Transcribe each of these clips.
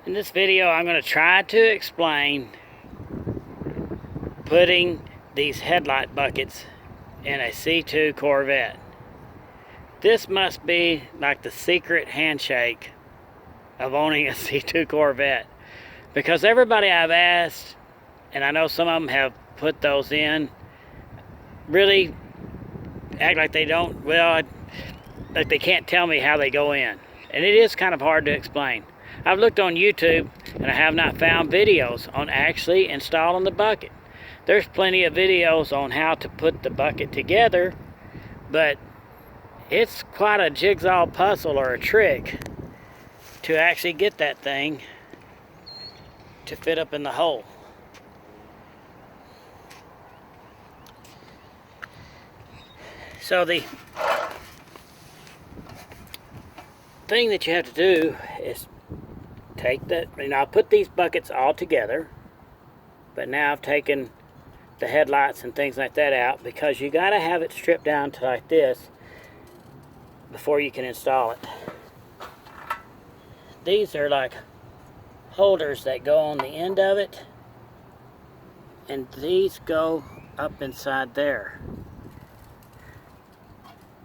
In this video, I'm going to try to explain putting these headlight buckets in a C2 Corvette. This must be like the secret handshake of owning a C2 Corvette, because everybody I've asked, and I know some of them have put those in, really act like they don't, well, like they can't tell me how they go in. And it is kind of hard to explain. I've looked on YouTube and I have not found videos on actually installing the bucket. There's plenty of videos on how to put the bucket together, but it's quite a jigsaw puzzle or a trick to actually get that thing to fit up in the hole. So the thing that you have to do is take the, I put these buckets all together, but now I've taken the headlights and things like that out, because you got to have it stripped down to like this before you can install it. These are like holders that go on the end of it, and these go up inside there.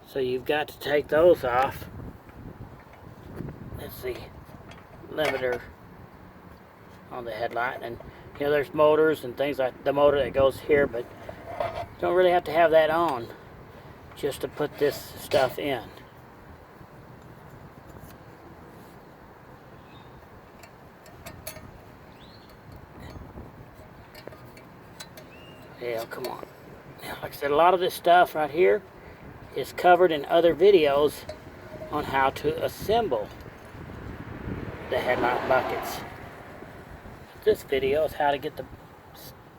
So you've got to take those off. That's the limiter on the headlight, and you know there's motors and things like the motor that goes here, but you don't really have to have that on just to put this stuff in. Yeah, come on. Now, like I said, a lot of this stuff right here is covered in other videos on how to assemble the headlight buckets. This video is how to get the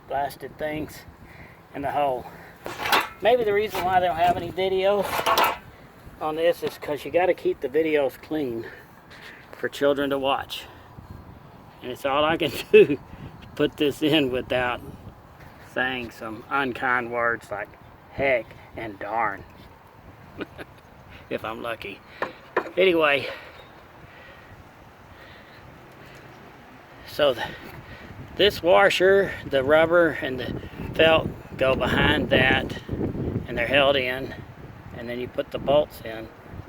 blasted things in the hole. Maybe the reason why they don't have any videos on this is because you got to keep the videos clean for children to watch. And it's all I can do to put this in without saying some unkind words like heck and darn. If I'm lucky. Anyway, so this washer, the rubber and the felt go behind that, and they're held in, and then you put the bolts in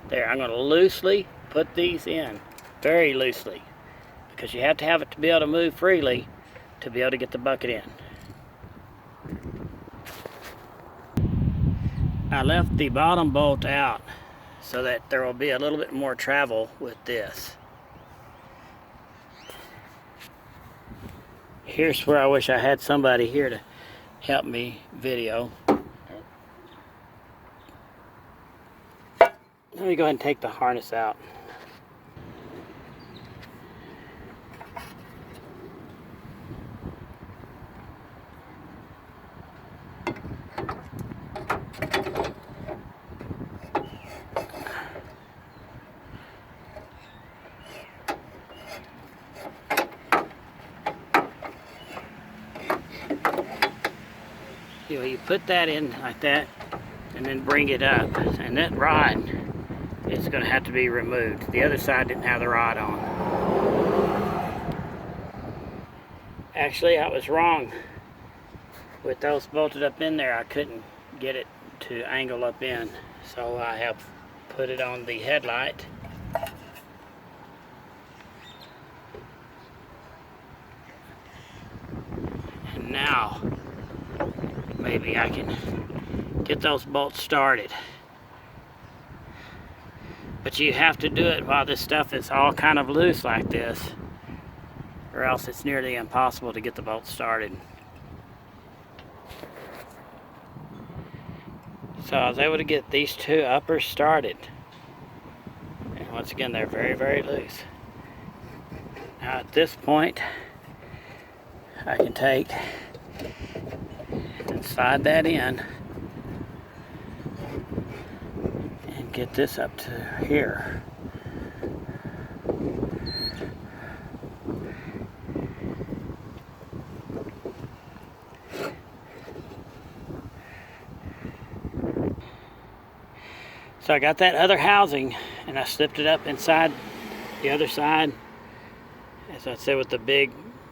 there. I'm going to loosely put these in, very loosely, because you have to have it to be able to move freely to be able to get the bucket in. I left the bottom bolt out so that there will be a little bit more travel with this. Here's where I wish I had somebody here to help me video. Let me go ahead and take the harness out. You put that in like that and then bring it up, and that rod is going to have to be removed. The other side didn't have the rod on. Actually, I was wrong. With those bolted up in there, I couldn't get it to angle up in, so I have put it on the headlight. And now maybe I can get those bolts started. But you have to do it while this stuff is all kind of loose like this, or else it's nearly impossible to get the bolts started. So I was able to get these two uppers started. And once again, they're very, very loose. Now at this point, I can take and slide that in and get this up to here. So I got that other housing and I slipped it up inside the other side, as I said, with the big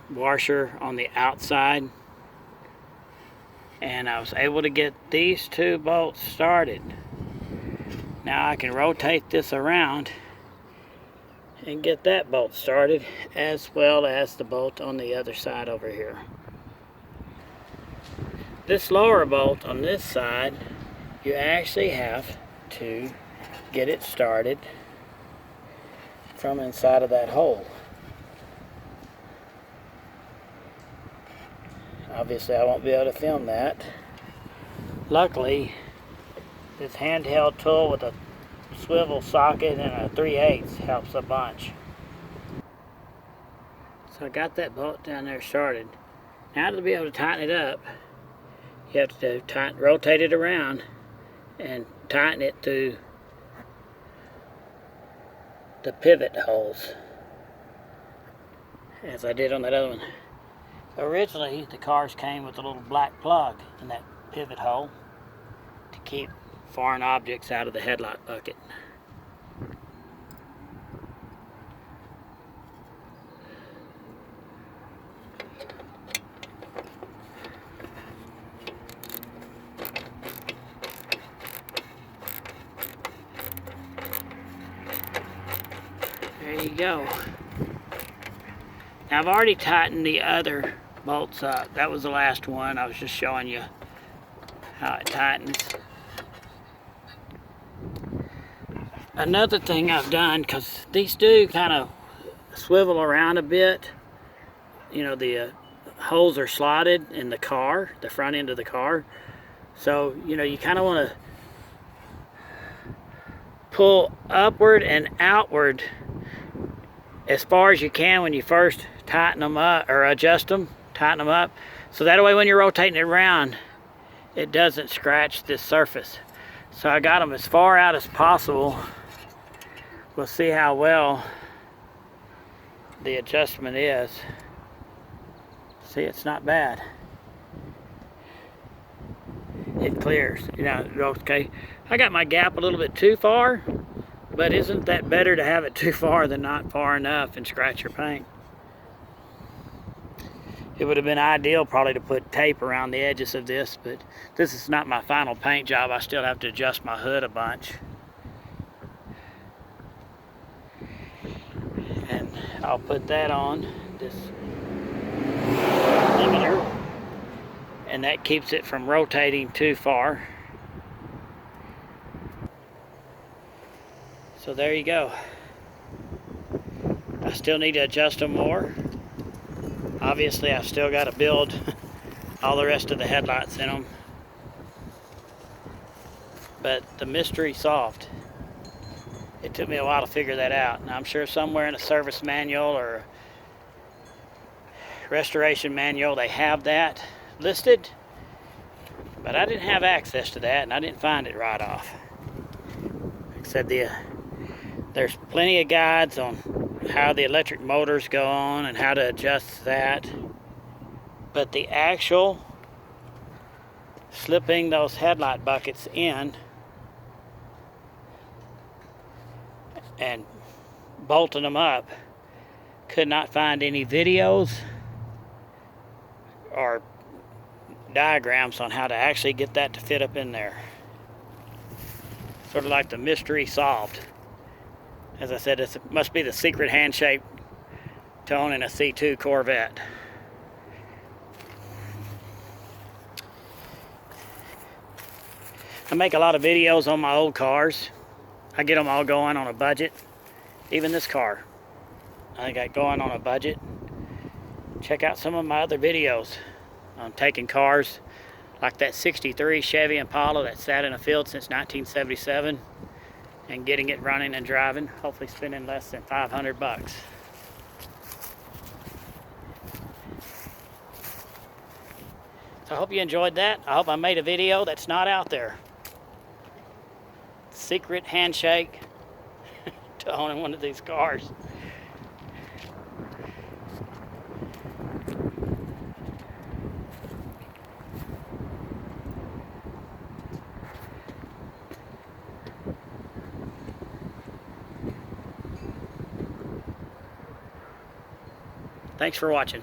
washer on the outside. And I was able to get these two bolts started. Now I can rotate this around and get that bolt started, as well as the bolt on the other side over here. This lower bolt on this side, you actually have to get it started from inside of that hole. Obviously I won't be able to film that. Luckily, this handheld tool with a swivel socket and a 3/8 helps a bunch. So I got that bolt down there started. Now to be able to tighten it up, you have to rotate it around and tighten it to the pivot holes, as I did on that other one. Originally, the cars came with a little black plug in that pivot hole to keep foreign objects out of the headlight bucket. There you go. Now I've already tightened the other bolts up. That was the last one. I was just showing you how it tightens. Another thing I've done, because these do kind of swivel around a bit, you know, the holes are slotted in the car, the front end of the car. So, you know, you kind of want to pull upward and outward as far as you can when you first tighten them up, or adjust them, tighten them up. So that way when you're rotating it around, it doesn't scratch this surface. So I got them as far out as possible. We'll see how well the adjustment is. See, it's not bad. It clears, you know, okay. I got my gap a little bit too far, but isn't that better to have it too far than not far enough and scratch your paint? It would have been ideal probably to put tape around the edges of this, but this is not my final paint job. I still have to adjust my hood a bunch. And I'll put that on, this limiter, and that keeps it from rotating too far. So there you go. I still need to adjust them more. Obviously, I've still got to build all the rest of the headlights in them. But the mystery solved. It took me a while to figure that out. And I'm sure somewhere in a service manual or restoration manual they have that listed. But I didn't have access to that, and I didn't find it right off. Like I said, there's plenty of guides on how the electric motors go on and how to adjust that, but the actual slipping those headlight buckets in and bolting them up, could not find any videos or diagrams on how to actually get that to fit up in there. Sort of like the mystery solved. As I said, it must be the secret handshake to owning a C2 Corvette. I make a lot of videos on my old cars. I get them all going on a budget. Even this car, I got going on a budget. Check out some of my other videos on taking cars like that 63 Chevy Impala that sat in a field since 1977. And getting it running and driving, hopefully spending less than 500 bucks. So I hope you enjoyed that. I hope I made a video that's not out there. Secret handshake to owning one of these cars. Thanks for watching.